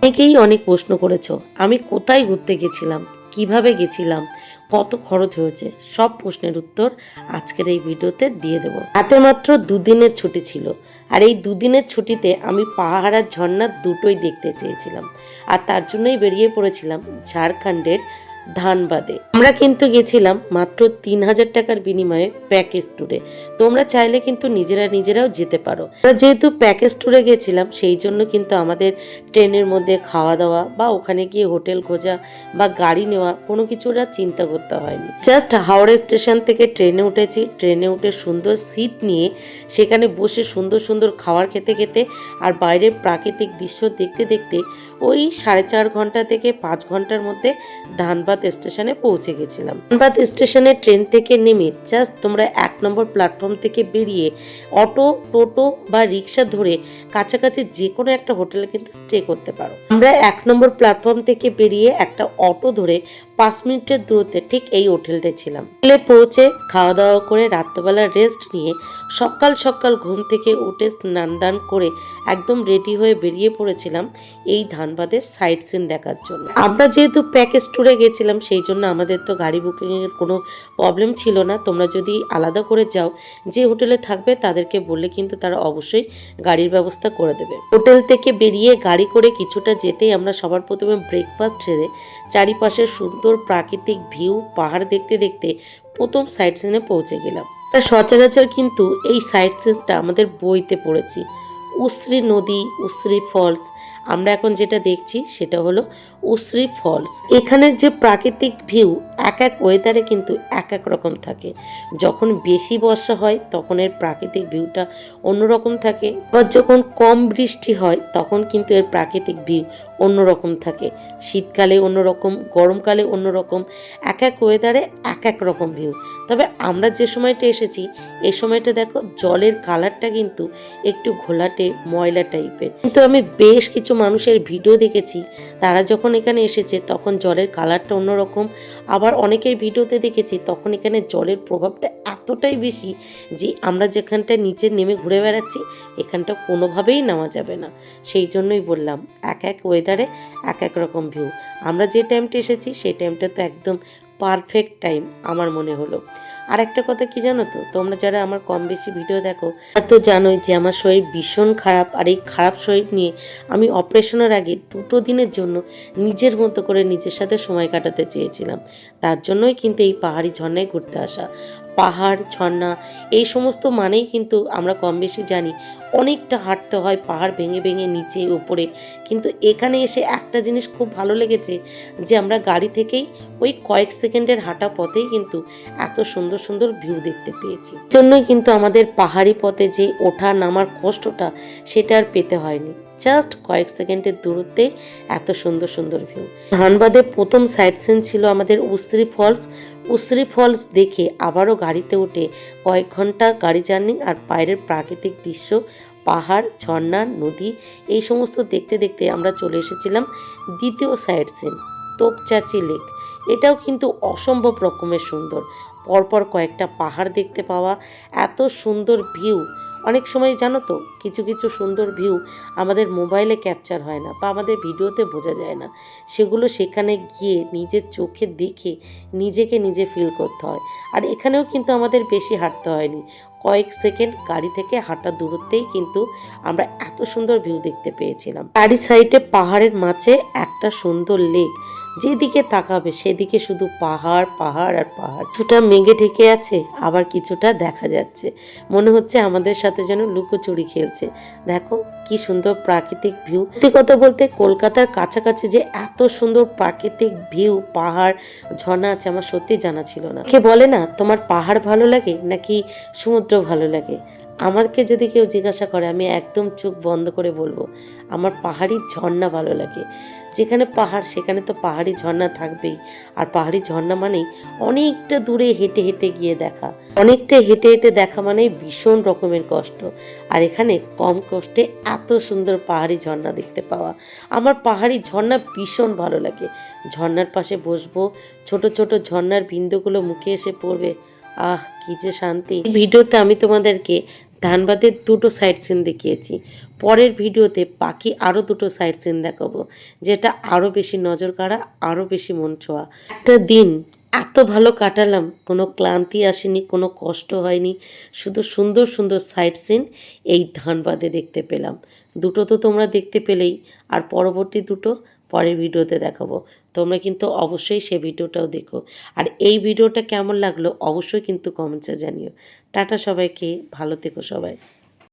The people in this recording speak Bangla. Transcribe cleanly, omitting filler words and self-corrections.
অনেকেই অনেক প্রশ্ন করেছো আমি কোথায় ঘুরতে গেছিলাম, কিভাবে গেছিলাম, কত খরচ হয়েছে, সব প্রশ্নের উত্তর আজকের এই ভিডিওতে দিয়ে দেবো। হাতে মাত্র দুদিনের ছুটি ছিল, আর এই দুদিনের ছুটিতে আমি পাহাড় আর ঝর্ণা দুটোই দেখতে চেয়েছিলাম। আর তার জন্যই বেরিয়ে পড়েছিলাম ঝাড়খণ্ডের ধানবাদে। আমরা কিন্তু গেছিলাম মাত্র 3,000 টাকার বিনিময়ে প্যাকেজ ট্যুরে। তোমরা চাইলে কিন্তু নিজেরাও যেতে পারো। আমরা যেহেতু প্যাকেজ ট্যুরে গেছিলাম, সেই জন্য কিন্তু আমাদের ট্রেনের মধ্যে খাওয়া দাওয়া বা ওখানে গিয়ে হোটেল খোঁজা বা গাড়ি নেওয়া কোনো কিছুর আর চিন্তা করতে হয়নি। জাস্ট হাওড়া স্টেশন থেকে ট্রেনে উঠেছি, ট্রেনে উঠে সুন্দর সিট নিয়ে সেখানে বসে সুন্দর সুন্দর খাবার খেতে খেতে আর বাইরের প্রাকৃতিক দৃশ্য দেখতে দেখতে ওই 4.5 ঘন্টা থেকে 5 ঘন্টার মধ্যে ধানবাদ স্টেশনে পৌঁছে গেছিলাম। ধানবাদ স্টেশনে ট্রেন থেকে নেমে জাস্ট তোমরা 1 নম্বর প্ল্যাটফর্ম থেকে বেরিয়ে অটো, টোটো বা রিক্সা ধরে কাছাকাছি যে কোনো একটা হোটেলে কিন্তু স্টে করতে পারো। আমরা 1 নম্বর প্ল্যাটফর্ম থেকে বেরিয়ে একটা অটো ধরে 5 মিনিটের দূরত্বে ঠিক এই হোটেলটায় ছিলাম। হোটেলে পৌঁছে খাওয়া দাওয়া করে রাত্রবেলা রেস্ট নিয়ে সকাল সকাল ঘুম থেকে উঠে স্নান দান করে একদম রেডি হয়ে বেরিয়ে পড়েছিলাম এই ধানবাদের সাইট সিন দেখার জন্য। আমরা যেহেতু প্যাকেজ ট্যুরে গেছিলাম, সেই জন্য আমাদের তো গাড়ি বুকিংয়ের কোনো প্রবলেম ছিল না। তোমরা যদি আলাদা করে যাও, যে হোটেলে থাকবে তাদেরকে বললে কিন্তু তারা অবশ্যই গাড়ির ব্যবস্থা করে দেবে। হোটেল থেকে বেরিয়ে গাড়ি করে কিছুটা যেতেই আমরা সবার প্রথমে ব্রেকফাস্ট সেরে চারিপাশের সুন্দর প্রাকৃতিক ভিউ পাহাড় দেখতে দেখতে প্রথম সাইট সিনে পৌঁছে গেলাম। সচরাচর কিন্তু এই সাইট সিনটা আমাদের বইতে পড়েছি, উশ্রী নদী, উশ্রী ফলস। আমরা এখন যেটা দেখছি সেটা হলো উশ্রী ফলস। এখানের যে প্রাকৃতিক ভিউ এক এক ওয়েদারে কিন্তু এক এক রকম থাকে। যখন বেশি বর্ষা হয় তখন এর প্রাকৃতিক ভিউটা অন্যরকম থাকে, আবার যখন কম বৃষ্টি হয় তখন কিন্তু এর প্রাকৃতিক ভিউ অন্যরকম থাকে। শীতকালে অন্যরকম, গরমকালে অন্যরকম, এক এক ওয়েদারে এক এক রকম ভিউ। তবে আমরা যে সময়টা এসেছি এই সময়টা দেখো জলের কালারটা কিন্তু একটু ঘোলাটে ময়লা টাইপের, কিন্তু আমি বেশ কিছু মানুষের ভিডিও দেখেছি তারা যখন এখানে এসেছে তখন জলের কালারটা অন্যরকম। আবার অনেকের ভিডিওতে দেখেছি তখন এখানে জলের প্রভাবটা এতটাই বেশি যে আমরা যেখানটা নিচে নেমে ঘুরে বেড়াচ্ছি এখানটা কোনোভাবেই নামা যাবে না। সেই জন্যই বললাম এক এক ওয়েদারে এক এক রকম ভিউ। আমরা যে টাইমটা এসেছি সেই টাইমটা তো একদম পারফেক্ট টাইম আমার মনে হলো। আর একটা কথা কি জানো তো, তোমরা যারা আমার কম বেশি ভিডিও দেখো তো জানোই যে আমার শরীর ভীষণ খারাপ। আর এই খারাপ শরীর নিয়ে আমি অপারেশনের আগে 2 দিনের জন্য নিজের মতো করে নিজের সাথে সময় কাটাতে চেয়েছিলাম। তার জন্যই কিন্তু এই পাহাড়ি ঝর্ণায় ঘুরতে আসা। পাহাড়, ঝর্ণা এই সমস্ত মানেই কিন্তু আমরা কম বেশি জানি অনেকটা হাঁটতে হয় পাহাড় ভেঙে ভেঙে নিচে উপরে। কিন্তু এখানে এসে একটা জিনিস খুব ভালো লেগেছে যে আমরা গাড়ি থেকেই ওই কয়েক সেকেন্ডের হাঁটা পথেই কিন্তু এত সুন্দর সুন্দর ভিউ দেখতে পেয়েছি। জন্যই কিন্তু আমাদের পাহাড়ি পথে যে ওঠা নামার কষ্টটা সেটা আর পেতে হয়নি। জাস্ট কয়েক সেকেন্ডের দূরত্বে এত সুন্দর সুন্দর ভিউ। ধানবাদে প্রথম সাইট সিন ছিল আমাদের উশ্রী ফলস। উশ্রী ফলস দেখে আবারও গাড়িতে উঠে কয়েক ঘন্টা গাড়ি জার্নি আর বাইরের প্রাকৃতিক দৃশ্য, পাহাড়, ঝর্ণা, নদী এই সমস্ত দেখতে দেখতে আমরা চলে এসেছিলাম দ্বিতীয় সাইট সিন তোপচাঁচি লেক। এটাও কিন্তু অসম্ভব রকমের সুন্দর। পরপর কয়েকটা পাহাড় দেখতে পাওয়া, এত সুন্দর ভিউ। অনেক সময় জানো তো কিছু কিছু সুন্দর ভিউ আমাদের মোবাইলে ক্যাপচার হয় না বা আমাদের ভিডিওতে বোঝা যায় না, সেগুলো সেখানে গিয়ে নিজের চোখে দেখে নিজেকে নিজে ফিল করতে হয়। আর এখানেও কিন্তু আমাদের বেশি হাঁটতে হয়নি, কয়েক সেকেন্ড গাড়ি থেকে হাঁটা দূরত্বেই কিন্তু আমরা এত সুন্দর ভিউ দেখতে পেয়েছিলাম। চারি সাইডে পাহাড়ের মাঝে একটা সুন্দর লেক, যেদিকে তাকাবে সেদিকে শুধু পাহাড় পাহাড় আর পাহাড়। কিছুটা মেঘে ঢেকে আছে, আবার কিছুটা দেখা যাচ্ছে, মনে হচ্ছে আমাদের সাথে যেন লুকোচুরি খেলছে। দেখো কি সুন্দর প্রাকৃতিক ভিউ। সত্যি কথা বলতে কলকাতার কাছাকাছি যে এত সুন্দর প্রাকৃতিক ভিউ, পাহাড়, ঝর্ণা আছে আমার সত্যি জানা ছিল না। কে বলে না তোমার পাহাড় ভালো লাগে নাকি সমুদ্র ভালো লাগে, আমাকে যদি কেউ জিজ্ঞাসা করে আমি একদম চোখ বন্ধ করে বলবো আমার পাহাড়ি ঝর্ণা ভালো লাগে। যেখানে পাহাড় সেখানে তো পাহাড়ি ঝর্ণা থাকবেই। আর পাহাড়ি ঝর্ণা মানেই অনেকটা দূরে হেঁটে হেঁটে গিয়ে দেখা, অনেকটা হেঁটে হেঁটে দেখা মানেই ভীষণ রকমের কষ্ট। আর এখানে কম কষ্টে এত সুন্দর পাহাড়ি ঝর্ণা দেখতে পাওয়া, আমার পাহাড়ি ঝর্ণা ভীষণ ভালো লাগে। ঝর্ণার পাশে বসবো, ছোট ছোট ঝর্ণার বিন্দুগুলো মুখে এসে পড়বে, আহ কি যে শান্তি। ভিডিওতে আমি তোমাদেরকে ধানবাদের 2টো সাইট সিন দেখিয়েছি। পরের ভিডিওতে বাকি আরও দুটো সাইট সিন দেখাবো, যেটা আরও বেশি নজর কাড়া, আরও বেশি মন ছোঁয়া। একটা দিন এত ভালো কাটালাম, কোনো ক্লান্তি আসেনি, কোনো কষ্ট হয়নি, শুধু সুন্দর সুন্দর সাইট সিন এই ধানবাদে দেখতে পেলাম। দুটো তো তোমরা দেখতে পেলেই, আর পরবর্তী দুটো পরের ভিডিওতে দেখাবো। তোমরা কিন্তু অবশ্যই সে ভিডিওটাও দেখো। আর এই ভিডিওটা কেমন লাগলো অবশ্যই কিন্তু কমেন্টসে জানিও। টাটা সবাইকে, ভালো থেকো সবাই।